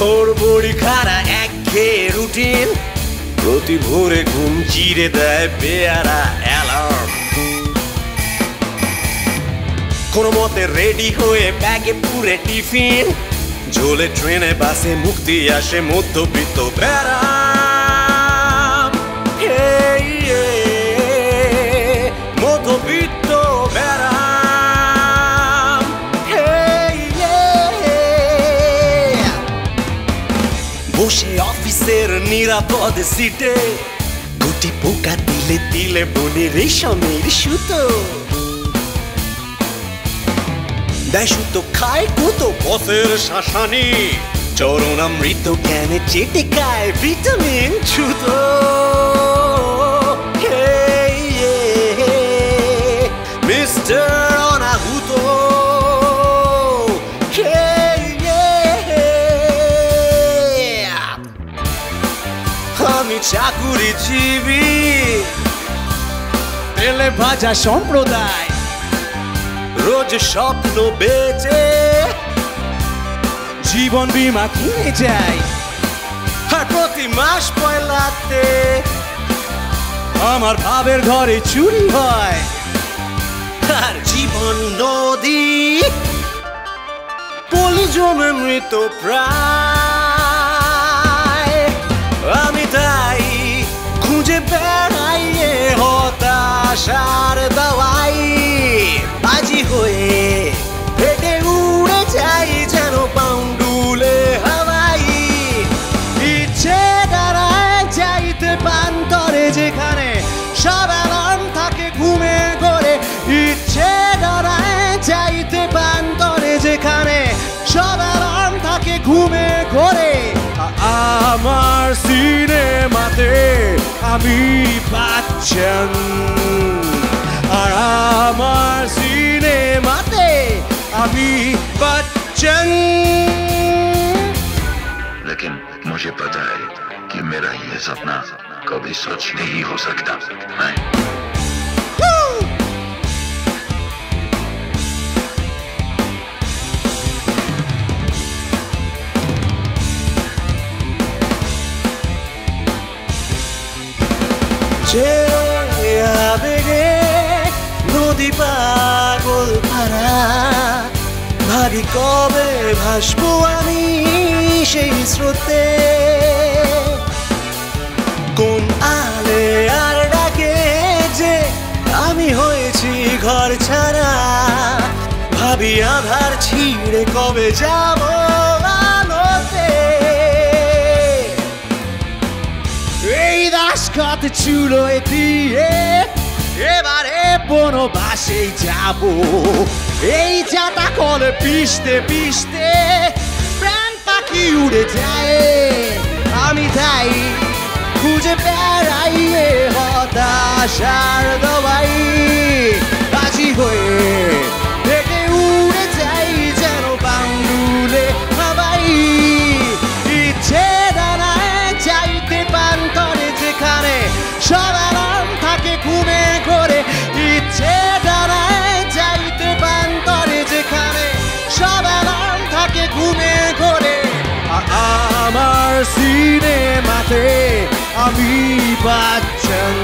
তোর বড়ি খারা একঘেয়ে রুটিন, প্রতি ভোরে ঘুম চিরে দেয় পেয়ারা অ্যালার্ম। কোনো মতে রেডি হয়ে ব্যাগে পুরে টিফিন, ঝোলে ট্রেনে বাসে মুক্তি আসে মধ্যবিত্ত বেড়া। মধ্যবিত্ত বেড়া বসে অফিসের নিরাপদ সিটে, গুটি পোকা দিলে দিলে বনে রেশমের সুতো। দেয় সুতো খায় কত বসের শাসানি, চরণামৃত জ্ঞানে চেটে খায় ভিটামিন ছুতো। মিস্টার অনাহুতো, আমি চাকুরিজীবী, তেলে ভাজা সম্প্রদায়, রোজ স্বপ্ন বেচে জীবন বীমা কিনে যাই। আর প্রতি মাস পয়লাতে আমার ভাবের ঘরে চুরি হয়। আর জীবন নদী, পলি জমে মৃত প্রায়। আমি তাই খুঁজে বেড়াই হতাশার দাওয়াই, বাজি হয়ে হেঁটে উড়ে যাই যেন পাউন্ডুলে হাওয়াই। ইচ্ছে দাঁড়ায় যাইতে পান্তরে, যেখানে সব অ্যালার্ম থাকে ঘুমে ঘরে। ইচ্ছে দাঁড়ায় যাইতে পান্তরে, যেখানে সব অ্যালার্ম থাকে ঘুমে ঘরে। আমার সিনেমাতে আমি বাচ্চান, আর আমার সিনেমাতে আমি बच्चन। लेकिन मुझे पता है कि मेरा ये सपना कभी सच नहीं हो सकता है। আবেগে নদী পাগল ভাড়া, ভাবি কবে ভাসবো আমি সেই স্রোতে। কোন আলে আর ডাকে যে আমি হয়েছি ঘর ছাড়া, ভাবি আধার ছিঁড়ে কবে যাব আলোতে। এই দাসখত চুলোয় দিয়ে এবারে বনবাসে যাব। এই যাতা কলে পিষতে পিষতে প্রাণ পাখি উড়ে যায়। আমি তাই খুঁজে বেড়াই হতাশার দাওয়াই, বাজি হয়ে হেঁটে উড়ে যাই যেন বাংলুলে হাওয়াই। ইচ্ছে দাঁড়ায় যাইতে পান্তরে, যেখানে সব অ্যালার্ম থাকে ঘুমে ঘরে। ইচ্ছে দাঁড়ায় যাইতে পান্তরে, যেখানে সব অ্যালার্ম থাকে ঘুমে ঘরে। আমার সিনেমাতে আমি বাচ্চান।